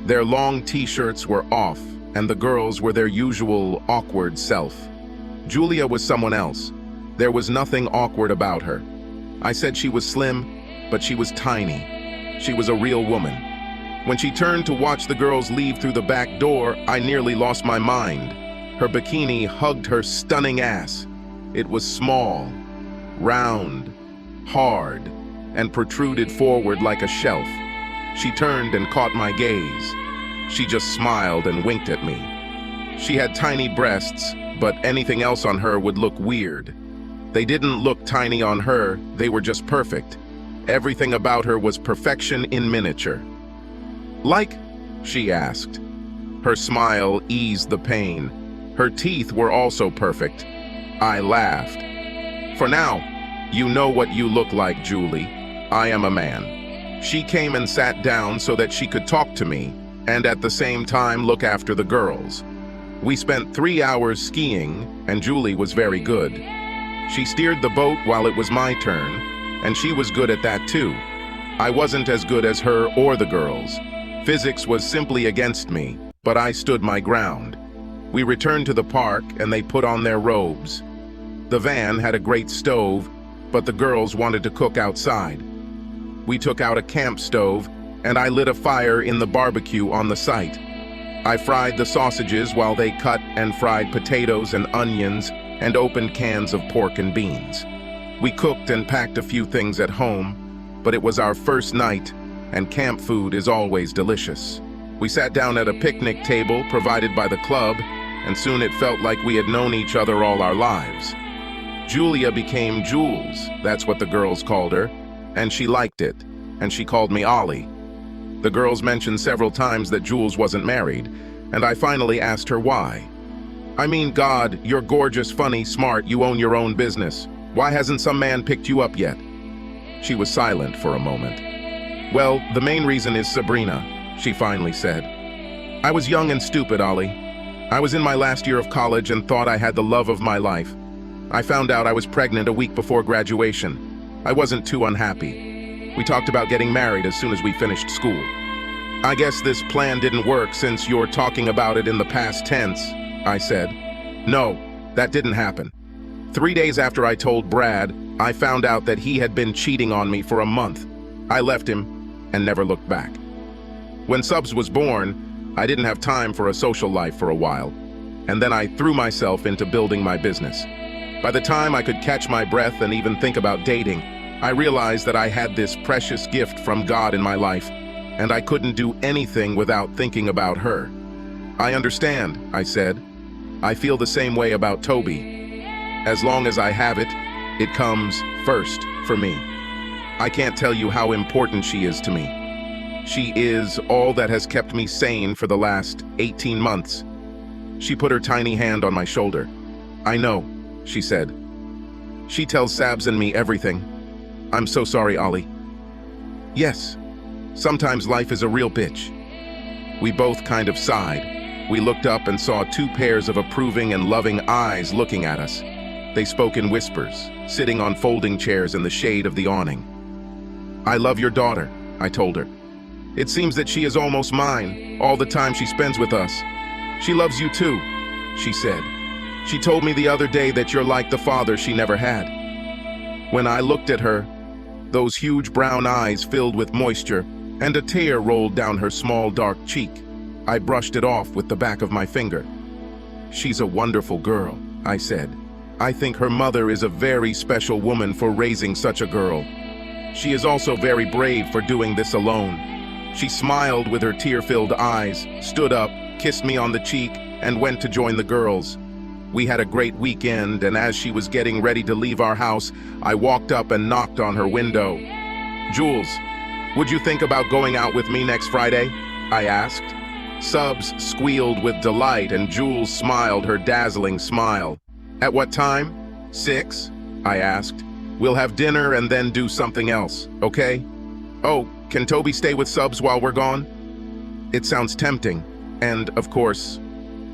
Their long t-shirts were off, and the girls were their usual awkward self. Julia was someone else. There was nothing awkward about her. I said she was slim, but she was tiny. She was a real woman. When she turned to watch the girls leave through the back door, I nearly lost my mind. Her bikini hugged her stunning ass. It was small, round, hard, and protruded forward like a shelf. She turned and caught my gaze. She just smiled and winked at me. She had tiny breasts, but anything else on her would look weird. They didn't look tiny on her, they were just perfect. Everything about her was perfection in miniature. "Like?" she asked. Her smile eased the pain. Her teeth were also perfect. I laughed. "For now, you know what you look like, Julie. I am a man." She came and sat down so that she could talk to me and at the same time look after the girls. We spent 3 hours skiing, and Julie was very good. She steered the boat while it was my turn, and she was good at that too. I wasn't as good as her or the girls. Physics was simply against me, but I stood my ground. We returned to the park, and they put on their robes. The van had a great stove, but the girls wanted to cook outside. We took out a camp stove, and I lit a fire in the barbecue on the site. I fried the sausages while they cut and fried potatoes and onions and opened cans of pork and beans. We cooked and packed a few things at home, but it was our first night, and camp food is always delicious. We sat down at a picnic table provided by the club, and soon it felt like we had known each other all our lives. Julia became Jules, that's what the girls called her, and she liked it, and she called me Ollie. The girls mentioned several times that Jules wasn't married, and I finally asked her why. I mean, God, you're gorgeous, funny, smart, you own your own business. Why hasn't some man picked you up yet? She was silent for a moment. Well, the main reason is Sabrina, she finally said. I was young and stupid, Ollie. I was in my last year of college and thought I had the love of my life. I found out I was pregnant a week before graduation. I wasn't too unhappy. We talked about getting married as soon as we finished school. I guess this plan didn't work since you're talking about it in the past tense, I said. No, that didn't happen. 3 days after I told Brad, I found out that he had been cheating on me for a month. I left him and never looked back. When Subs was born, I didn't have time for a social life for a while, and then I threw myself into building my business. By the time I could catch my breath and even think about dating, I realized that I had this precious gift from God in my life, and I couldn't do anything without thinking about her. I understand, I said. I feel the same way about Toby. As long as I have it, it comes first for me. I can't tell you how important she is to me. She is all that has kept me sane for the last 18 months. She put her tiny hand on my shoulder. I know, she said. She tells Sabs and me everything. I'm so sorry, Ollie. Yes, sometimes life is a real bitch. We both kind of sighed. We looked up and saw 2 pairs of approving and loving eyes looking at us. They spoke in whispers, sitting on folding chairs in the shade of the awning. I love your daughter, I told her. It seems that she is almost mine, all the time she spends with us. She loves you too, she said. She told me the other day that you're like the father she never had. When I looked at her, those huge brown eyes filled with moisture, and a tear rolled down her small dark cheek. I brushed it off with the back of my finger. She's a wonderful girl, I said. I think her mother is a very special woman for raising such a girl. She is also very brave for doing this alone. She smiled with her tear-filled eyes, stood up, kissed me on the cheek, and went to join the girls. We had a great weekend, and as she was getting ready to leave our house, I walked up and knocked on her window. Jules, would you think about going out with me next Friday? I asked. Subs squealed with delight, and Jules smiled her dazzling smile. At what time? 6? I asked. We'll have dinner and then do something else, okay? Oh, can Toby stay with Subs while we're gone? It sounds tempting, and, of course,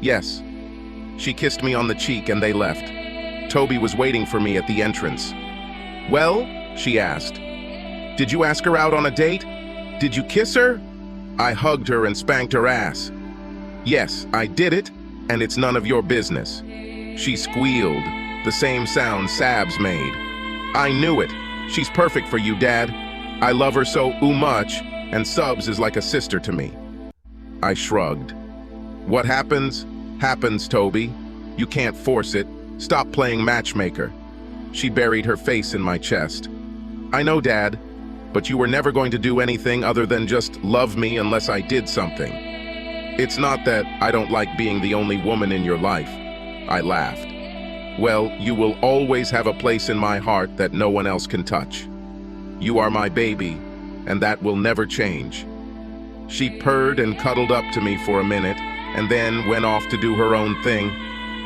yes. She kissed me on the cheek and they left. Toby was waiting for me at the entrance. Well, she asked. Did you ask her out on a date? Did you kiss her? I hugged her and spanked her ass. Yes, I did it, and it's none of your business. She squealed, the same sound Sabs made. I knew it. She's perfect for you, Dad. I love her so much, and Subs is like a sister to me. I shrugged. What happens, happens, Toby. You can't force it. Stop playing matchmaker. She buried her face in my chest. I know, Dad, but you were never going to do anything other than just love me unless I did something. It's not that I don't like being the only woman in your life. I laughed. Well, you will always have a place in my heart that no one else can touch. You are my baby, and that will never change. She purred and cuddled up to me for a minute, and then went off to do her own thing.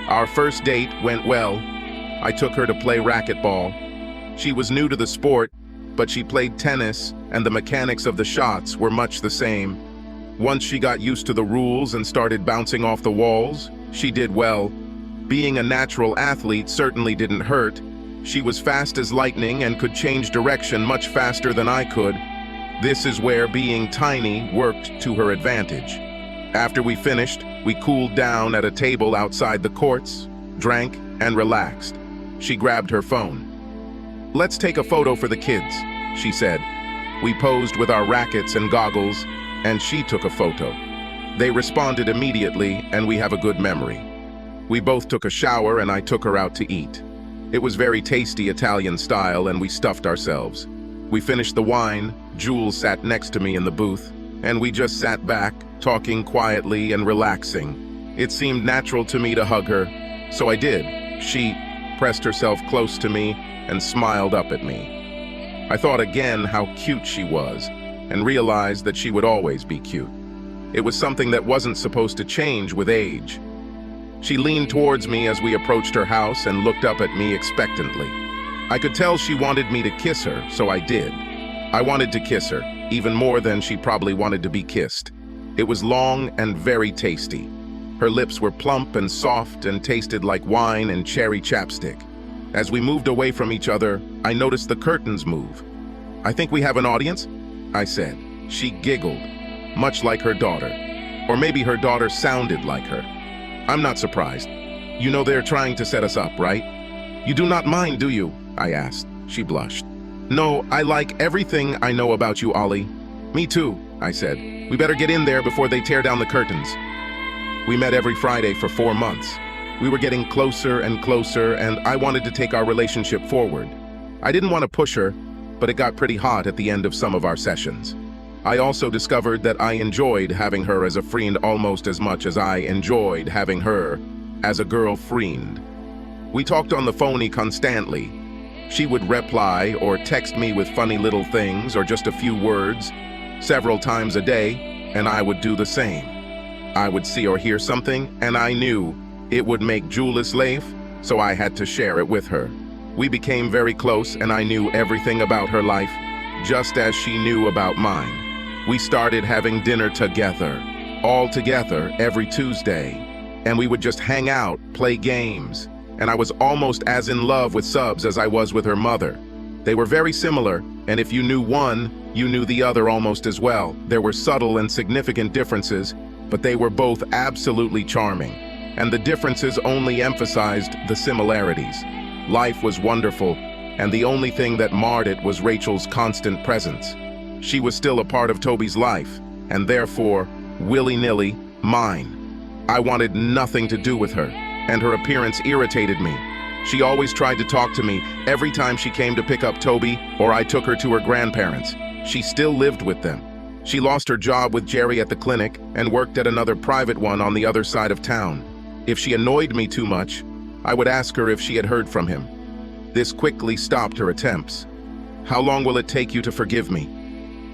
Our first date went well. I took her to play racquetball. She was new to the sport, but she played tennis, and the mechanics of the shots were much the same. Once she got used to the rules and started bouncing off the walls, she did well. Being a natural athlete certainly didn't hurt. She was fast as lightning and could change direction much faster than I could. This is where being tiny worked to her advantage. After we finished, we cooled down at a table outside the courts, drank, and relaxed. She grabbed her phone. Let's take a photo for the kids, she said. We posed with our rackets and goggles, and she took a photo. They responded immediately, and we have a good memory. We both took a shower, and I took her out to eat. It was very tasty Italian style, and we stuffed ourselves. We finished the wine, Jules sat next to me in the booth, and we just sat back, talking quietly and relaxing. It seemed natural to me to hug her, so I did. She pressed herself close to me and smiled up at me. I thought again how cute she was, and realized that she would always be cute. It was something that wasn't supposed to change with age. She leaned towards me as we approached her house and looked up at me expectantly. I could tell she wanted me to kiss her, so I did. I wanted to kiss her, even more than she probably wanted to be kissed. It was long and very tasty. Her lips were plump and soft and tasted like wine and cherry chapstick. As we moved away from each other, I noticed the curtains move. "I think we have an audience," I said. She giggled, much like her daughter. Or maybe her daughter sounded like her. "I'm not surprised. You know they're trying to set us up, right? You do not mind, do you?" I asked. She blushed. "No, I like everything I know about you, Ollie." "Me too," I said. "We better get in there before they tear down the curtains." We met every Friday for 4 months. We were getting closer and closer, and I wanted to take our relationship forward. I didn't want to push her, but it got pretty hot at the end of some of our sessions. I also discovered that I enjoyed having her as a friend almost as much as I enjoyed having her as a girlfriend. We talked on the phone constantly. She would reply or text me with funny little things or just a few words several times a day, and I would do the same. I would see or hear something, and I knew it would make Julius laugh, so I had to share it with her. We became very close, and I knew everything about her life, just as she knew about mine. We started having dinner together, all together every Tuesday, and we would just hang out, play games, and I was almost as in love with Subs as I was with her mother. They were very similar, and if you knew one, you knew the other almost as well. There were subtle and significant differences, but they were both absolutely charming, and the differences only emphasized the similarities. Life was wonderful, and the only thing that marred it was Rachel's constant presence. She was still a part of Toby's life, and therefore, willy-nilly, mine. I wanted nothing to do with her, and her appearance irritated me. She always tried to talk to me every time she came to pick up Toby or I took her to her grandparents. She still lived with them. She lost her job with Jerry at the clinic and worked at another private one on the other side of town. If she annoyed me too much, I would ask her if she had heard from him. This quickly stopped her attempts. "How long will it take you to forgive me?"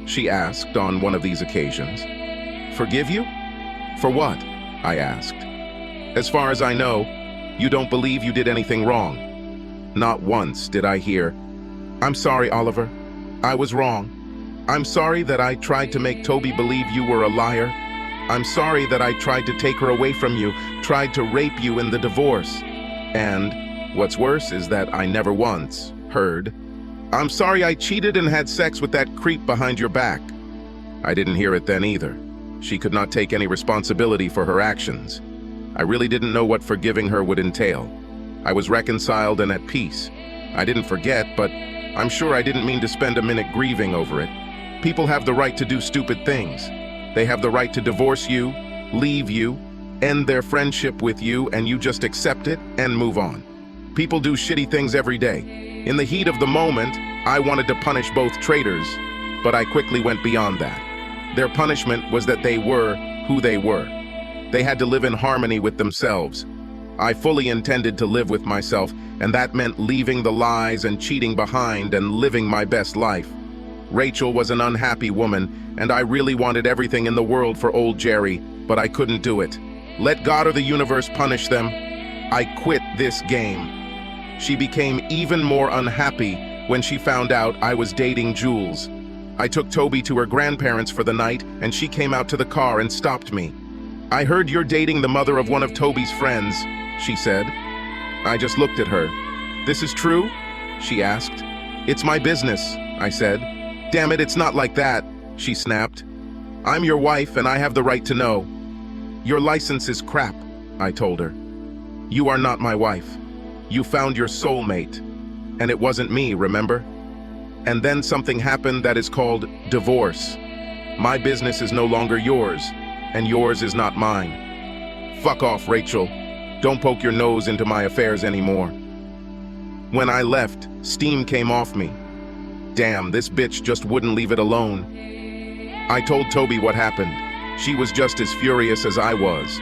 she asked on one of these occasions. "Forgive you? For what?" I asked. "As far as I know, you don't believe you did anything wrong." Not once did I hear, "I'm sorry, Oliver. I was wrong. I'm sorry that I tried to make Toby believe you were a liar. I'm sorry that I tried to take her away from you, tried to rape you in the divorce. And what's worse is that I never once heard, 'I'm sorry I cheated and had sex with that creep behind your back.'" I didn't hear it then either. She could not take any responsibility for her actions. I really didn't know what forgiving her would entail. I was reconciled and at peace. I didn't forget, but I'm sure I didn't mean to spend a minute grieving over it. People have the right to do stupid things. They have the right to divorce you, leave you, end their friendship with you, and you just accept it and move on. People do shitty things every day. In the heat of the moment, I wanted to punish both traitors, but I quickly went beyond that. Their punishment was that they were who they were. They had to live in harmony with themselves. I fully intended to live with myself, and that meant leaving the lies and cheating behind and living my best life. Rachel was an unhappy woman, and I really wanted everything in the world for old Jerry, but I couldn't do it. Let God or the universe punish them. I quit this game. She became even more unhappy when she found out I was dating Jules. I took Toby to her grandparents for the night, and she came out to the car and stopped me. "I heard you're dating the mother of one of Toby's friends," she said. I just looked at her. "This is true?" she asked. "It's my business," I said. "Damn it, it's not like that," she snapped. "I'm your wife and I have the right to know." "Your license is crap," I told her. "You are not my wife. You found your soulmate. And it wasn't me, remember? And then something happened that is called divorce. My business is no longer yours, and yours is not mine. Fuck off, Rachel. Don't poke your nose into my affairs anymore." When I left, steam came off me. Damn, this bitch just wouldn't leave it alone. I told Toby what happened. She was just as furious as I was.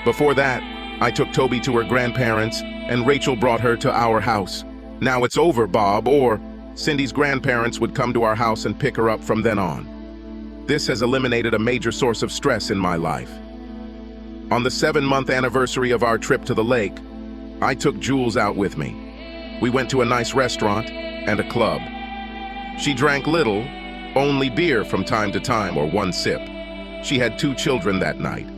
Before that, I took Toby to her grandparents, and Rachel brought her to our house. Now it's over, Bob, or Cindy's grandparents would come to our house and pick her up from then on. This has eliminated a major source of stress in my life. On the 7-month anniversary of our trip to the lake, I took Jules out with me. We went to a nice restaurant and a club. She drank little, only beer from time to time or one sip. She had 2 children that night.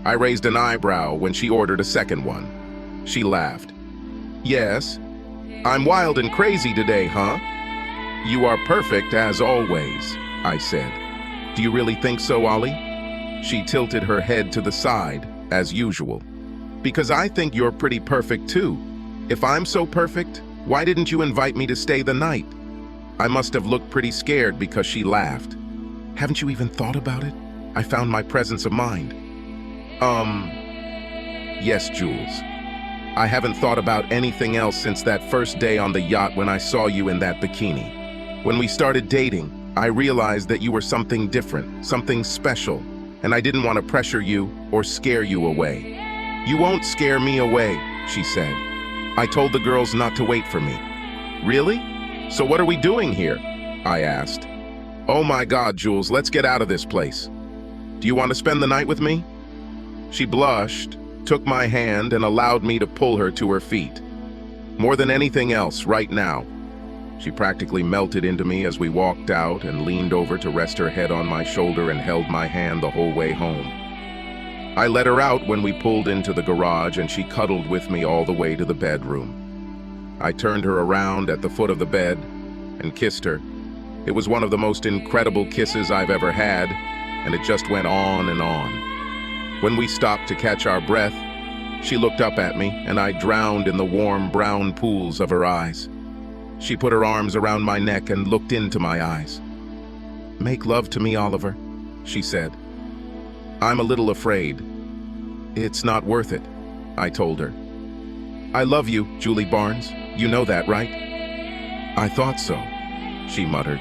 I raised an eyebrow when she ordered a second one. She laughed. "Yes, I'm wild and crazy today, huh?" "You are perfect as always," I said. "Do you really think so, Ollie?" She tilted her head to the side, as usual. "Because I think you're pretty perfect too. If I'm so perfect, why didn't you invite me to stay the night?" I must have looked pretty scared because she laughed. "Haven't you even thought about it?" I found my presence of mind. Yes, Jules. I haven't thought about anything else since that first day on the yacht when I saw you in that bikini. When we started dating, I realized that you were something different, something special, and I didn't want to pressure you or scare you away. "You won't scare me away," she said. "I told the girls not to wait for me." "Really? So what are we doing here?" I asked. "Oh my God, Jules, let's get out of this place. Do you want to spend the night with me?" She blushed, took my hand, and allowed me to pull her to her feet. More than anything else, right now. She practically melted into me as we walked out and leaned over to rest her head on my shoulder and held my hand the whole way home. I let her out when we pulled into the garage, and she cuddled with me all the way to the bedroom. I turned her around at the foot of the bed and kissed her. It was one of the most incredible kisses I've ever had, and it just went on and on. When we stopped to catch our breath, she looked up at me, and I drowned in the warm brown pools of her eyes. She put her arms around my neck and looked into my eyes. "Make love to me, Oliver," she said. "I'm a little afraid." "It's not worth it," I told her. "I love you, Julie Barnes. You know that, right?" "I thought so," she muttered.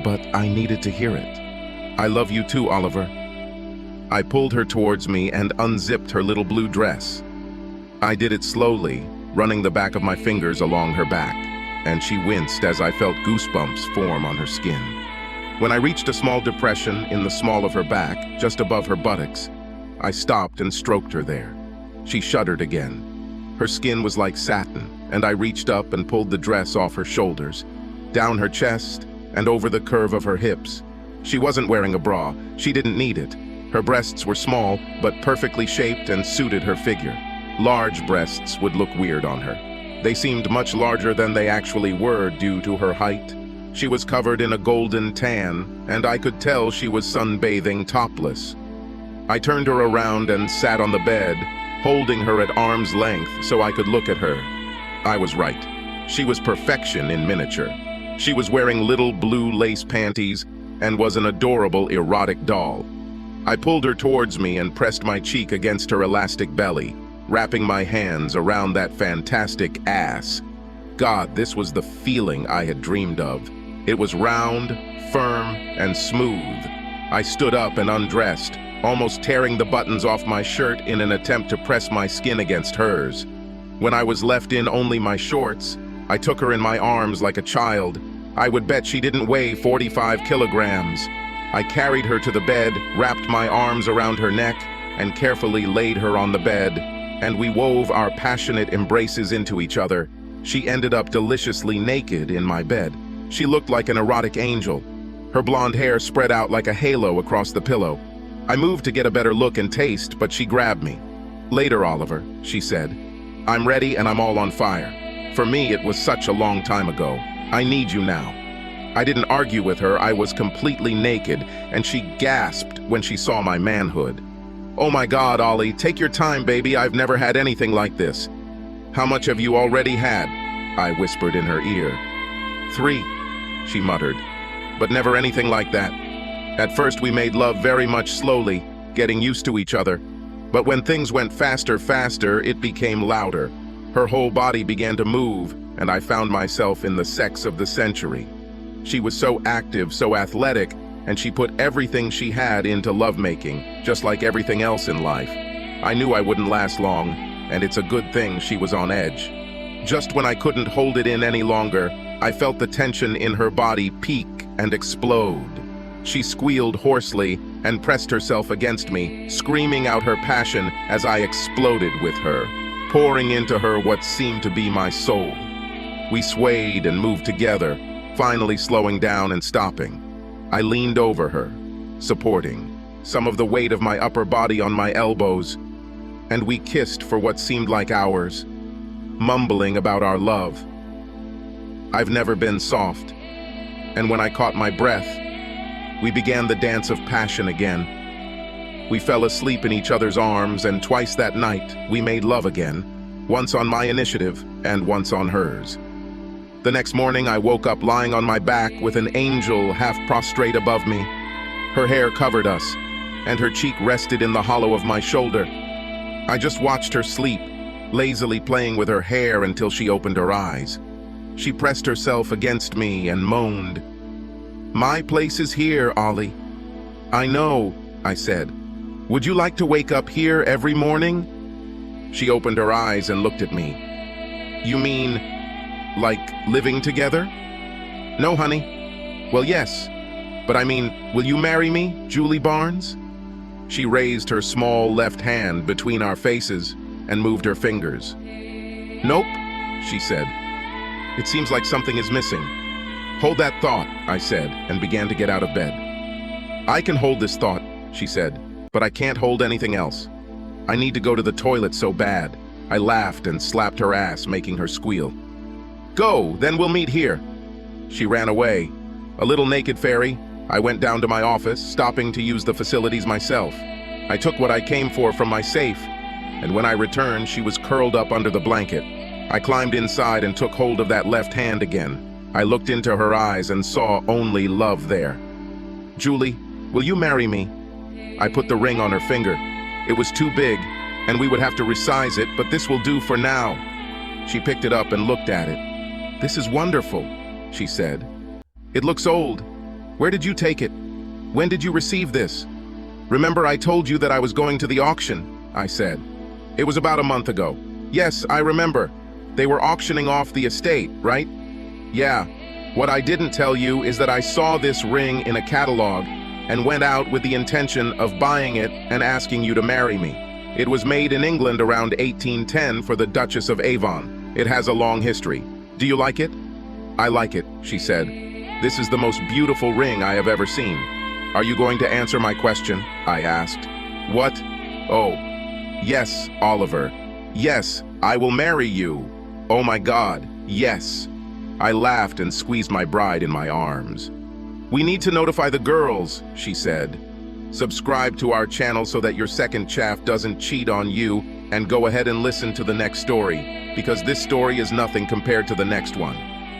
"But I needed to hear it." "I love you too, Oliver." I pulled her towards me and unzipped her little blue dress. I did it slowly, running the back of my fingers along her back, and she winced as I felt goosebumps form on her skin. When I reached a small depression in the small of her back, just above her buttocks, I stopped and stroked her there. She shuddered again. Her skin was like satin, and I reached up and pulled the dress off her shoulders, down her chest, and over the curve of her hips. She wasn't wearing a bra. She didn't need it. Her breasts were small, but perfectly shaped and suited her figure. Large breasts would look weird on her. They seemed much larger than they actually were due to her height. She was covered in a golden tan, and I could tell she was sunbathing topless. I turned her around and sat on the bed, holding her at arm's length so I could look at her. I was right. She was perfection in miniature. She was wearing little blue lace panties and was an adorable erotic doll. I pulled her towards me and pressed my cheek against her elastic belly, wrapping my hands around that fantastic ass. God, this was the feeling I had dreamed of. It was round, firm, and smooth. I stood up and undressed, almost tearing the buttons off my shirt in an attempt to press my skin against hers. When I was left in only my shorts, I took her in my arms like a child. I would bet she didn't weigh 45 kilograms. I carried her to the bed, wrapped my arms around her neck, and carefully laid her on the bed, and we wove our passionate embraces into each other. She ended up deliciously naked in my bed. She looked like an erotic angel. Her blonde hair spread out like a halo across the pillow. I moved to get a better look and taste, but she grabbed me. "Later, Oliver," she said. "I'm ready and I'm all on fire. For me, it was such a long time ago. I need you now." I didn't argue with her. I was completely naked, and she gasped when she saw my manhood. "Oh my God, Ollie, take your time, baby. I've never had anything like this." "How much have you already had?" I whispered in her ear. "3, she muttered, "but never anything like that. At first we made love very much slowly, getting used to each other. But when things went faster, it became louder. Her whole body began to move, and I found myself in the sex of the century. She was so active, so athletic, and she put everything she had into lovemaking, just like everything else in life. I knew I wouldn't last long, and it's a good thing she was on edge. Just when I couldn't hold it in any longer, I felt the tension in her body peak and explode. She squealed hoarsely, and pressed herself against me, screaming out her passion as I exploded with her, pouring into her what seemed to be my soul. We swayed and moved together, finally slowing down and stopping. I leaned over her, supporting, some of the weight of my upper body on my elbows, and we kissed for what seemed like hours, mumbling about our love. I've never been soft, and when I caught my breath, we began the dance of passion again. We fell asleep in each other's arms, and twice that night we made love again, once on my initiative and once on hers. The next morning I woke up lying on my back with an angel half prostrate above me. Her hair covered us, and her cheek rested in the hollow of my shoulder. I just watched her sleep, lazily playing with her hair until she opened her eyes. She pressed herself against me and moaned. "My place is here, Ollie." "I know," I said. "Would you like to wake up here every morning?" She opened her eyes and looked at me. "You mean, like living together?" "No, honey." "Well, yes. But I mean, will you marry me, Julie Barnes?" She raised her small left hand between our faces and moved her fingers. "Nope," she said. "It seems like something is missing." "Hold that thought," I said, and began to get out of bed. "I can hold this thought," she said, "but I can't hold anything else. I need to go to the toilet so bad." I laughed and slapped her ass, making her squeal. "Go, then we'll meet here." She ran away. A little naked fairy, I went down to my office, stopping to use the facilities myself. I took what I came for from my safe, and when I returned, she was curled up under the blanket. I climbed inside and took hold of that left hand again. I looked into her eyes and saw only love there. "Julie, will you marry me?" I put the ring on her finger. It was too big, and we would have to resize it, but this will do for now. She picked it up and looked at it. "This is wonderful," she said. "It looks old. Where did you take it? When did you receive this?" "Remember I told you that I was going to the auction?" I said. "It was about a month ago." "Yes, I remember. They were auctioning off the estate, right?" "Yeah. What I didn't tell you is that I saw this ring in a catalog and went out with the intention of buying it and asking you to marry me. It was made in England around 1810 for the Duchess of Avon. It has a long history. Do you like it?" "I like it," she said. "This is the most beautiful ring I have ever seen." "Are you going to answer my question?" I asked. "What?" "Oh, yes, Oliver. Yes, I will marry you. Oh my God, yes." I laughed and squeezed my bride in my arms. "We need to notify the girls," she said. "Subscribe to our channel so that your second chaff doesn't cheat on you, and go ahead and listen to the next story, because this story is nothing compared to the next one.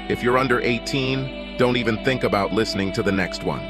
If you're under 18, don't even think about listening to the next one."